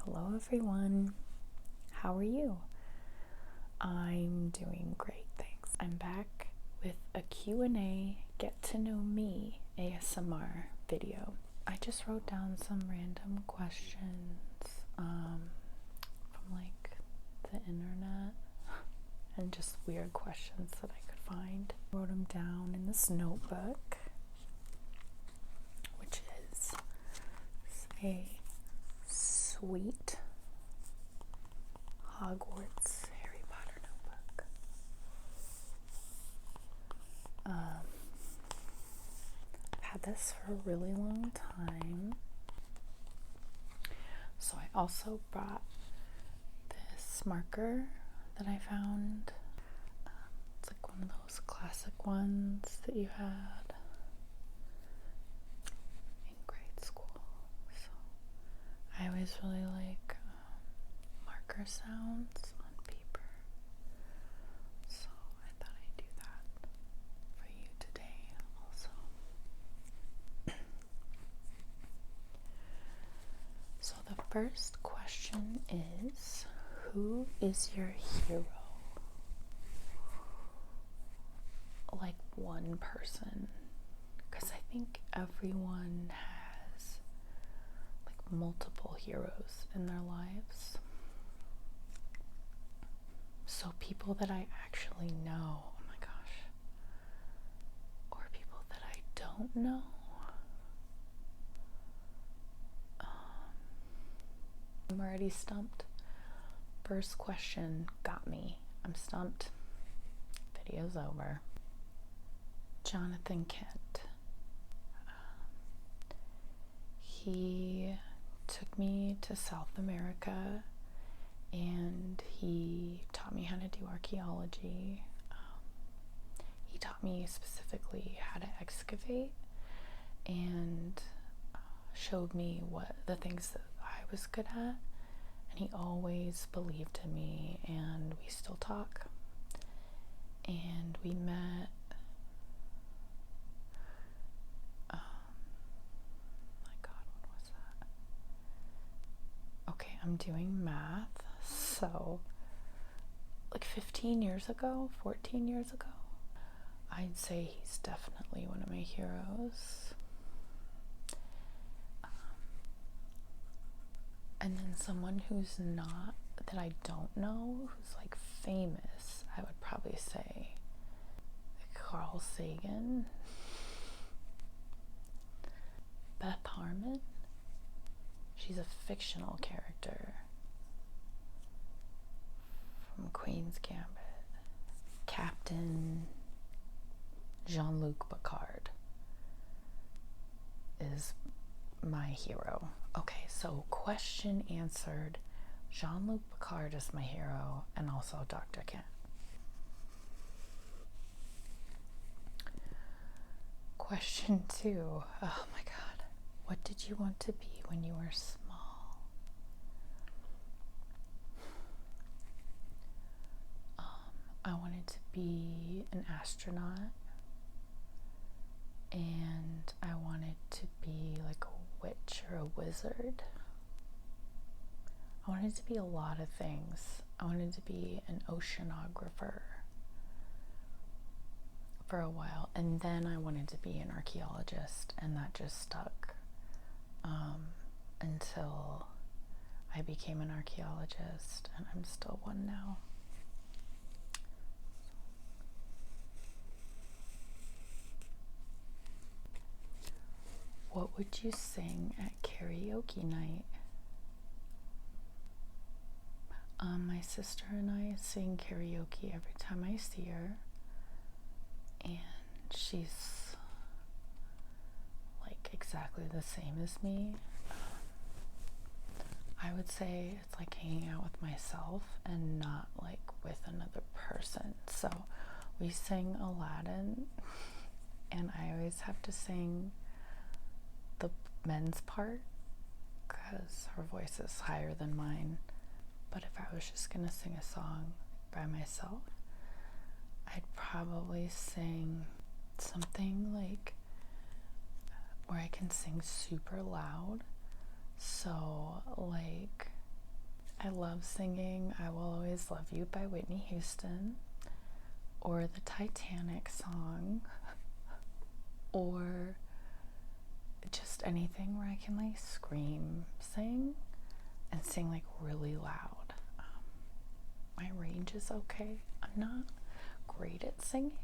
Hello everyone, how are you? I'm doing great, thanks. I'm back with a Q&A get to know me ASMR video. I just wrote down some random questions from like the internet and just weird questions that I could find. I wrote them down in this notebook, which is a sweet Hogwarts Harry Potter notebook. I've had this for a really long time. So I also brought this marker that I found. It's like one of those classic ones that you had in grade school. So I always really like marker sounds on paper. So I thought I'd do that for you today also. So the first question is, who is your hero? Like one person, because I think everyone has like multiple heroes in their lives. So people that I actually know, oh my gosh, or people that I don't know. I'm already stumped. First question got me. I'm stumped. Video's over. Jonathan Kent. He took me to South America and he taught me how to do archaeology. He taught me specifically how to excavate and showed me what the things that I was good at, and he always believed in me, and we still talk. And we met my god, what was that? Okay, I'm doing math, so like 15 years ago, 14 years ago. I'd say he's definitely one of my heroes. And then someone who's not, that I don't know, who's like famous, I would probably say Carl Sagan. Beth Harmon. She's a fictional character from Queen's Gambit. Captain Jean-Luc Picard is my hero. Okay, so question answered. Jean-Luc Picard is my hero, and also Dr. Kent. Question 2. Oh my god. What did you want to be when you were small? I wanted to be an astronaut, and I wanted to be like a witch or a wizard. I wanted to be a lot of things. I wanted to be an oceanographer for a while, and then I wanted to be an archaeologist, and that just stuck until I became an archaeologist, and I'm still one now. What would you sing at karaoke night? My sister and I sing karaoke every time I see her, and she's like exactly the same as me. I would say it's like hanging out with myself and not like with another person. So we sing Aladdin, and I always have to sing the men's part because her voice is higher than mine. But if I was just gonna sing a song by myself, I'd probably sing something like where I can sing super loud. So like I love singing I Will Always Love You by Whitney Houston, or the Titanic song, or just anything where I can like scream, sing, and sing like really loud. My range is okay. I'm not great at singing,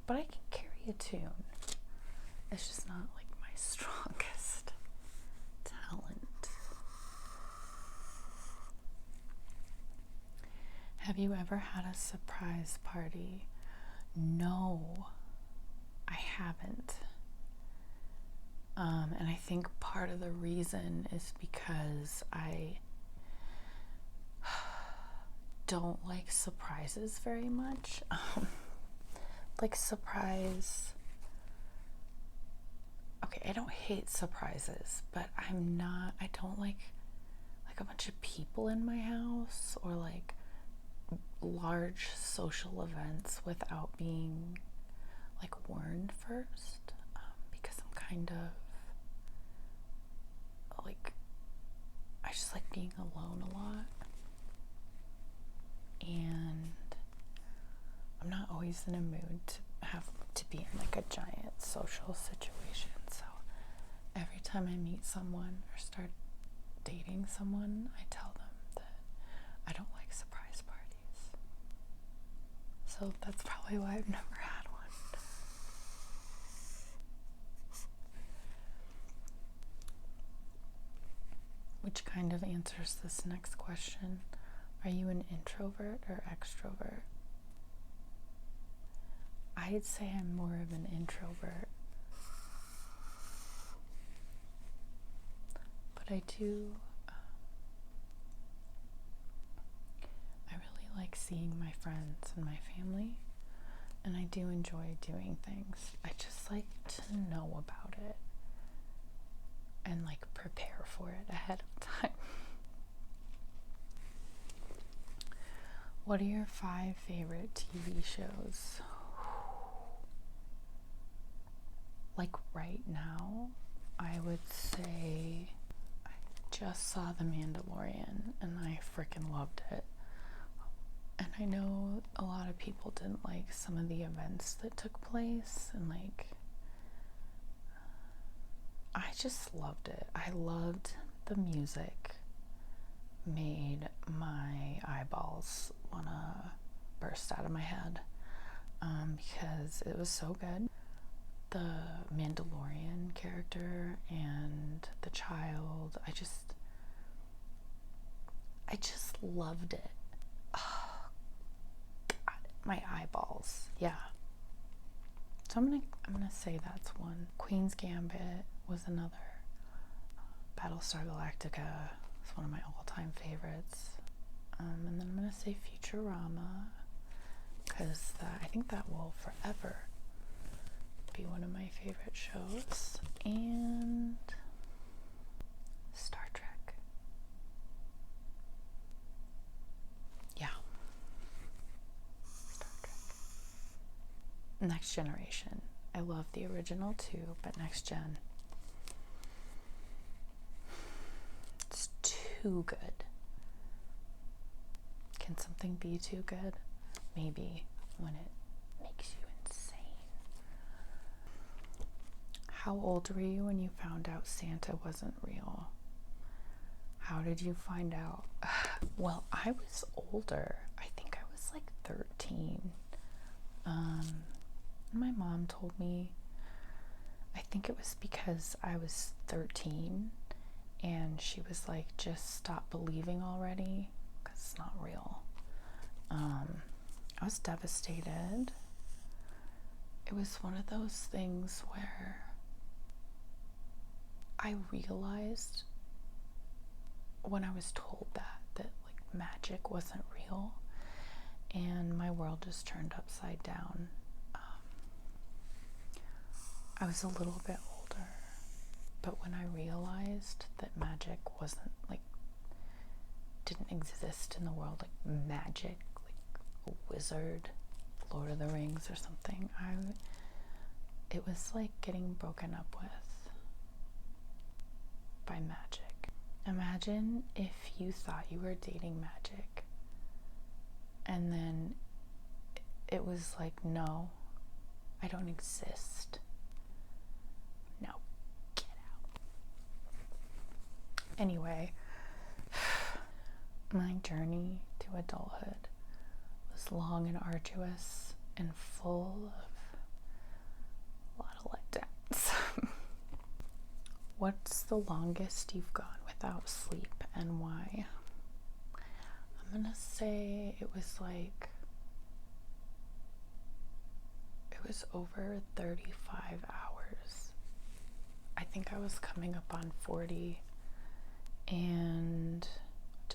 but I can carry a tune. It's just not like my strongest talent. Have you ever had a surprise party? No, I haven't. And I think part of the reason is because I don't like surprises very much. Like surprise. Okay, I don't hate surprises, but I don't like a bunch of people in my house, or like large social events without being like warned first, because I'm kind of like, I just like being alone a lot, and I'm not always in a mood to be in like a giant social situation. So every time I meet someone or start dating someone, I tell them that I don't like surprise parties. So that's probably why I've never had one. Which kind of answers this next question. Are you an introvert or extrovert? I'd say I'm more of an introvert. But I really like seeing my friends and my family, and I do enjoy doing things. I just like to know about it and like prepare for it ahead of time. What are your 5 favorite TV shows? Like right now, I would say I just saw The Mandalorian and I freaking loved it. And I know a lot of people didn't like some of the events that took place, and like, I just loved it. I loved the music. Made my eyeballs wanna burst out of my head, because it was so good. The Mandalorian character and the child, I just loved it. Oh, God, my eyeballs. Yeah. So I'm gonna say that's one. Queen's Gambit was another. Battlestar Galactica is one of my all-time favorites. And then I'm gonna say Futurama, because I think that will forever be one of my favorite shows. And Star Trek. Yeah. Star Trek. Next Generation. I love the original too, but Next Gen, it's too good. Can something be too good? Maybe, when it makes you insane. How old were you when you found out Santa wasn't real? How did you find out? Well, I was older. I think I was like 13. My mom told me, I think it was because I was 13, and she was like, just stop believing already, because it's not real. I was devastated. It was one of those things where I realized when I was told that like magic wasn't real, and my world just turned upside down. I was a little bit older, but when I realized that magic wasn't like, didn't exist in the world, like magic, like a wizard, Lord of the Rings or something, it was like getting broken up with by magic. Imagine if you thought you were dating magic and then it was like, no, I don't exist. No, get out. Anyway, my journey to adulthood was long and arduous and full of a lot of letdowns. What's the longest you've gone without sleep and why? I'm gonna say it was over 35 hours. I think I was coming up on 40, and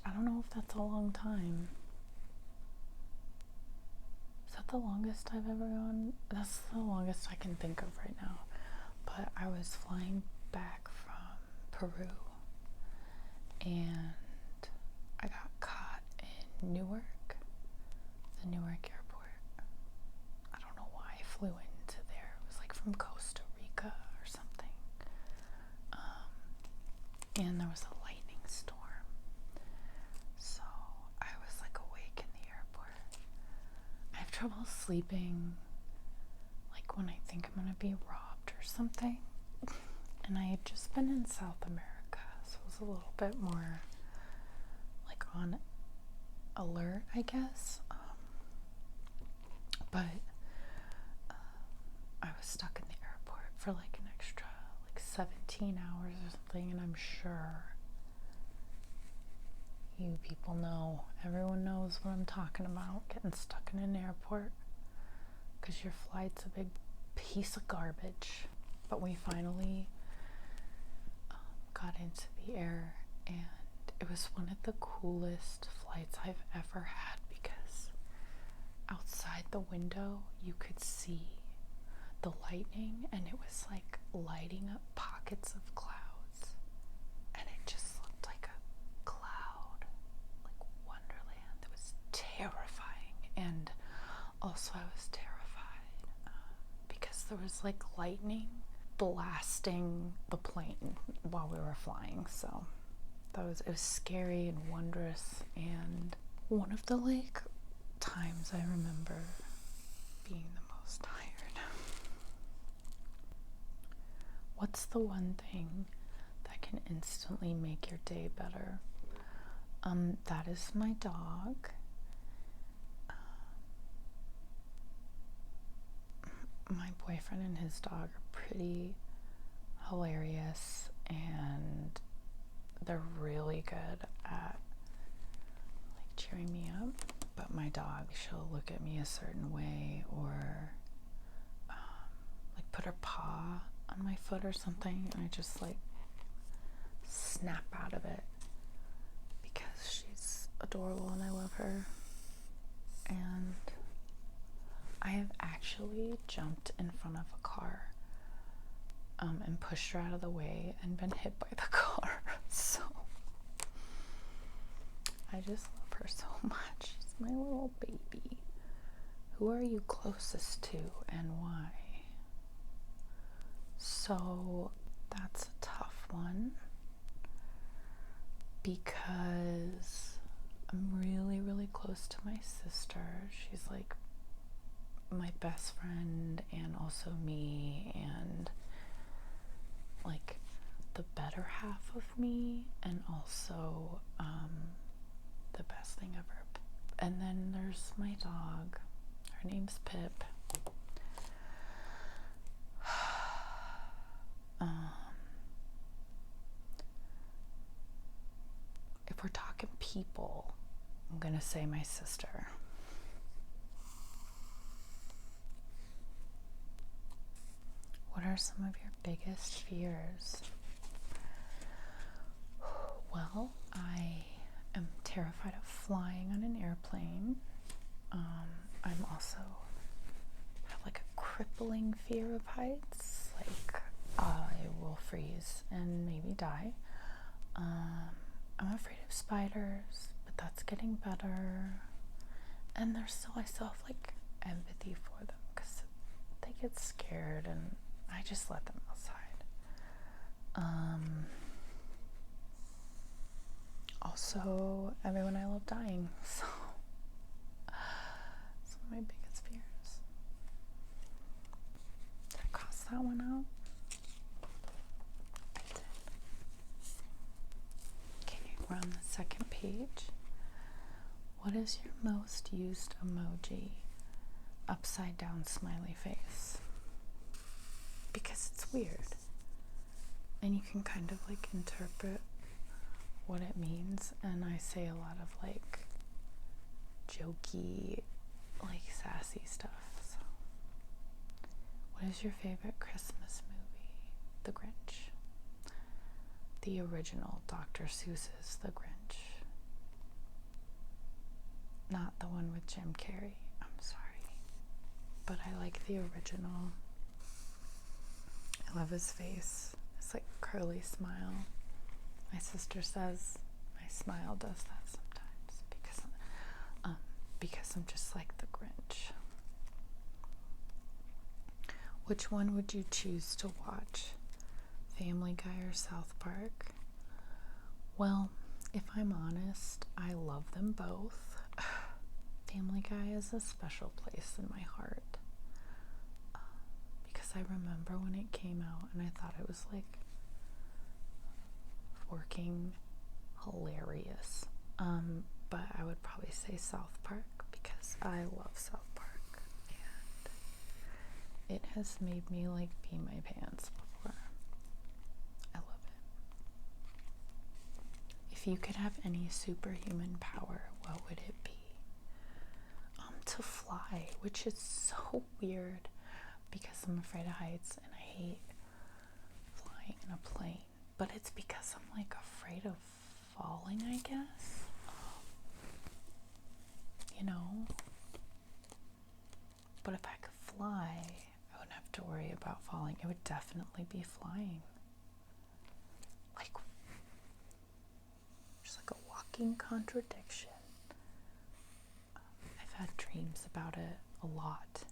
I don't know if that's a long time. Is that the longest I've ever gone? That's the longest I can think of right now. But I was flying back from Peru, and I got caught in Newark, the Newark airport. I don't know why I flew into there. It was like from Costa Rica or something. And there was a lightning storm. So I was like awake in the airport. I have trouble sleeping, like when I think I'm gonna be robbed or something. And I had just been in South America, so it was a little bit more like on alert, I guess. But I was stuck in the airport for like an extra 17 hours or something, and I'm sure you people know, everyone knows what I'm talking about, getting stuck in an airport because your flight's a big piece of garbage. But we finally got into the air, and it was one of the coolest flights I've ever had because outside the window you could see the lightning, and it was like lighting up pockets of clouds, and it just looked like a cloud, like Wonderland. It was terrifying, and also I was terrified because there was like lightning blasting the plane while we were flying. So it was scary and wondrous, and one of the times I remember being the most tired. What's the one thing that can instantly make your day better? That is my dog. My boyfriend and his dog are pretty hilarious, and they're really good at cheering me up. But my dog, she'll look at me a certain way, or put her paw on my foot or something, and I just snap out of it because she's adorable and I love her. And I have actually jumped in front of a car and pushed her out of the way and been hit by the car. So I just love her so much. She's my little baby. Who are you closest to and why? So that's a tough one because I'm really, really close to my sister. She's like my best friend and also me, and like the better half of me, and also the best thing ever. And then there's my dog. Her name's Pip. If we're talking people, I'm gonna say my sister. What are some of your biggest fears? Well, I am terrified of flying on an airplane. I'm also have a crippling fear of heights. I will freeze and maybe die. I'm afraid of spiders, but that's getting better. And I still have empathy for them because they get scared and I just let them outside. Also, everyone I love dying. So, it's one of my biggest fears. Did I cross that one out? I did. Okay, we're on the second page. What is your most used emoji? Upside down smiley face. Because it's weird. And you can kind of like interpret what it means. And I say a lot of like jokey, like sassy stuff. So, what is your favorite Christmas movie? The Grinch. The original Dr. Seuss's The Grinch. Not the one with Jim Carrey. I'm sorry. But I like the original. I love his face. It's like curly smile. My sister says my smile does that sometimes because I'm just like the Grinch. Which one would you choose to watch? Family Guy or South Park? Well, if I'm honest, I love them both. Family Guy is a special place in my heart. Because I remember when it came out and I thought it was like working hilarious. But I would probably say South Park because I love South Park and it has made me like pee my pants before. I love it. If you could have any superhuman power, what would it be? To fly, which is so weird because I'm afraid of heights and I hate flying in a plane. But it's because I'm like afraid of falling, I guess. You know? But if I could fly, I wouldn't have to worry about falling. It would definitely be flying. Like, just like a walking contradiction. I've had dreams about it a lot.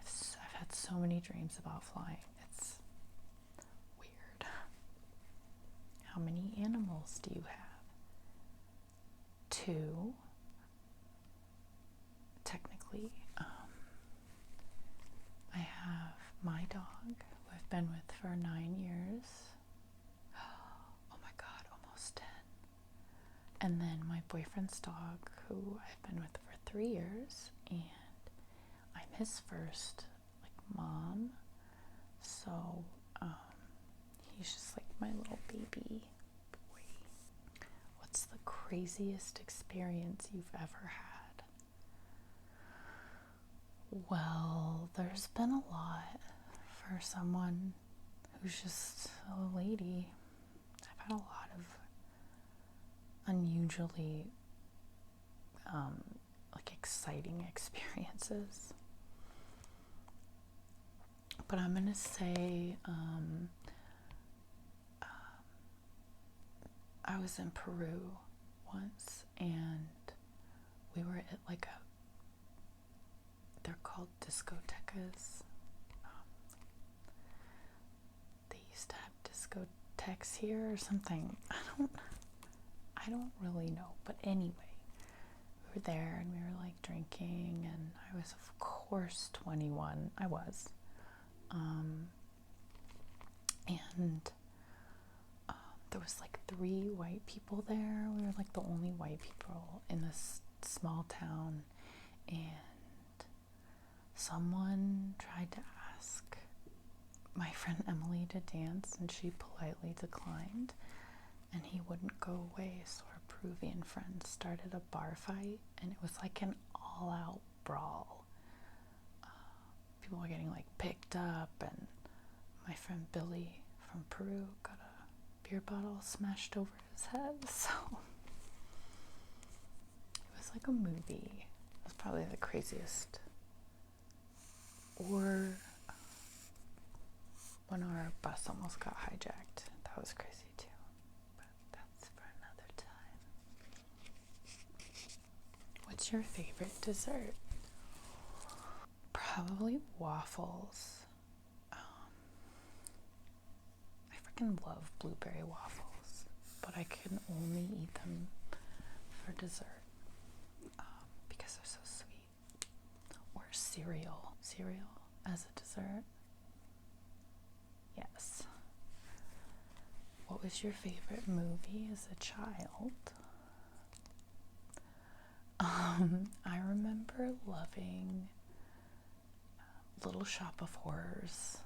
I've had so many dreams about flying. It's weird. How many animals do you have? 2. Technically. I have my dog, who I've been with for 9 years. Oh my god, almost 10. And then my boyfriend's dog, who I've been with for 3 years, and I'm his first, like, mom. So, he's just like my little baby boy. What's the craziest experience you've ever had? Well, there's been a lot for someone who's just a lady. I've had a lot of unusually like exciting experiences. But I'm gonna say I was in Peru once and we were at like they're called discotecas. They used to have discotheques here or something. I don't really know, but anyway, we were there and we were like drinking and I was of course 21. I was. And there was like 3 white people there. We were like the only white people in this small town, and someone tried to ask my friend Emily to dance and she politely declined, and he wouldn't go away, so our Peruvian friend started a bar fight and it was like an all-out brawl. People were getting like picked up and my friend Billy from Peru got a beer bottle smashed over his head, so it was like a movie. It was probably the craziest. Or when our bus almost got hijacked. That was crazy too. But that's for another time. What's your favorite dessert? Probably waffles. I freaking love blueberry waffles. but I can only eat them for dessert because they're so sweet. Or cereal. Cereal as a dessert. Yes. What was your favorite movie as a child? I remember loving Little Shop of Horrors.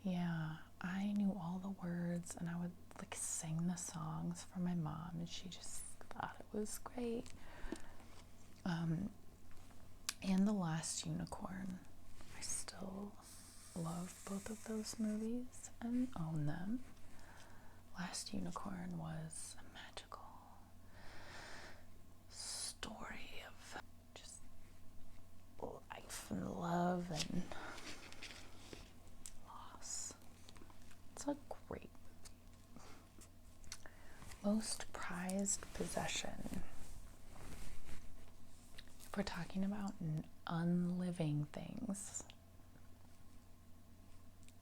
Yeah, I knew all the words and I would like sing the songs for my mom and she just thought it was great. And The Last Unicorn. I still love both of those movies and own them. Last Unicorn was a magical story of just life and love and loss. It's a great most prized possession. If we're talking about unliving things,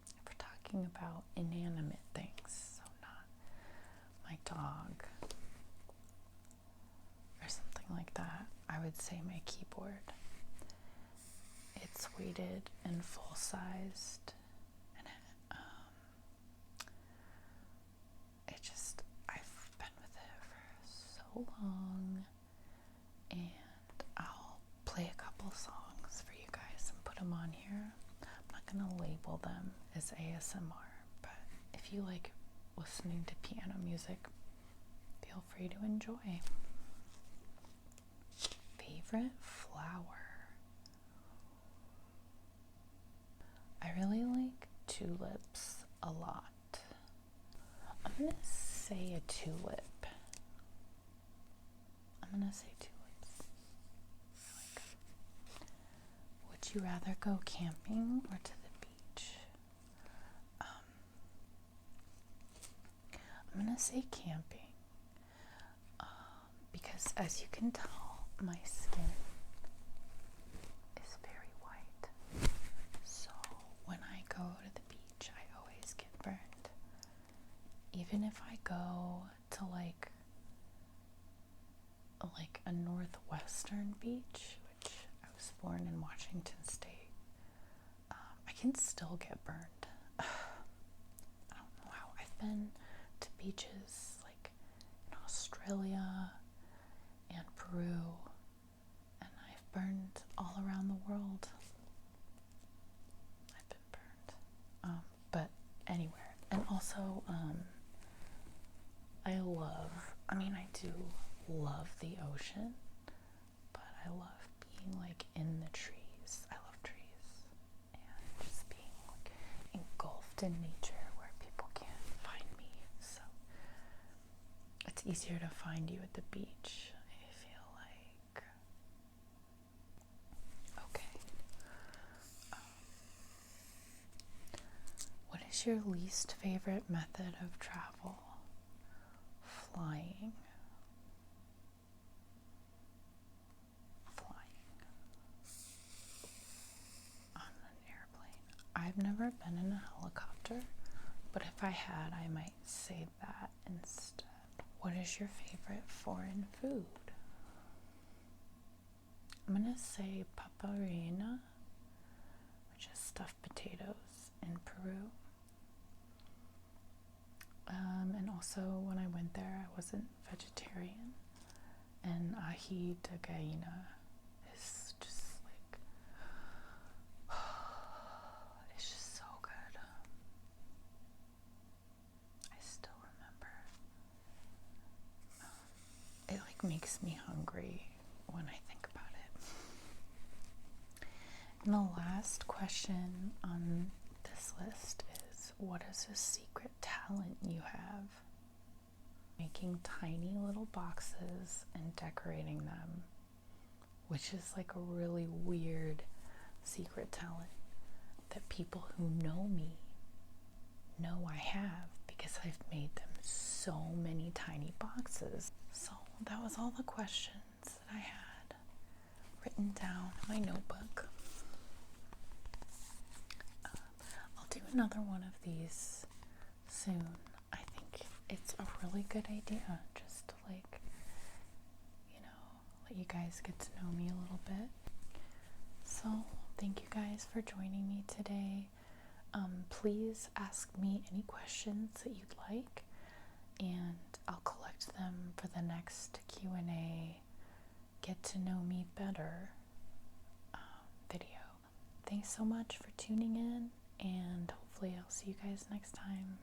if we're talking about inanimate things, so not my dog or something like that, I would say my keyboard. It's weighted and full-sized, and I've been with it for so long, and I'll play a couple songs for you guys and put them on here. I'm not going to label them as ASMR, but if you like listening to piano music, feel free to enjoy. Favorite flower? I really like tulips a lot. I'm gonna say a tulip. Would you rather go camping or to the beach? I'm gonna say camping because, as you can tell, my skin is very white. So when I go to the beach, I always get burned. Even if I go to like a northwestern beach, which I was born in Washington State, I can still get burned. I don't know how. I've been to beaches like in Australia and Peru, and I've burned all around the world. I've been burned. But anywhere. And also, I do love the ocean, but I love being like in the trees. I love trees and just being like engulfed in nature where people can't find me. So it's easier to find you at the beach, I feel like. Okay. What is your least favorite method of travel? Flying. On an airplane. I've never been in a helicopter, but if I had, I might say that instead. What is your favorite foreign food? I'm gonna say paparina, which is stuffed potatoes in Peru. And also when I went there, I wasn't vegetarian, and ají de gallina is just like, it's just so good. I still remember. It like makes me hungry when I think about it. And the last question on this list is, what is a secret talent you have? Making tiny little boxes and decorating them, which is like a really weird secret talent that people who know me know I have, because I've made them so many tiny boxes. So that was all the questions that I had written down in my notebook. I'll do another one of these soon. I think it's a really good idea just to let you guys get to know me a little bit. So thank you guys for joining me today. Please ask me any questions that you'd like, and I'll collect them for the next Q&A get to know me better video. Thanks so much for tuning in, and hopefully I'll see you guys next time.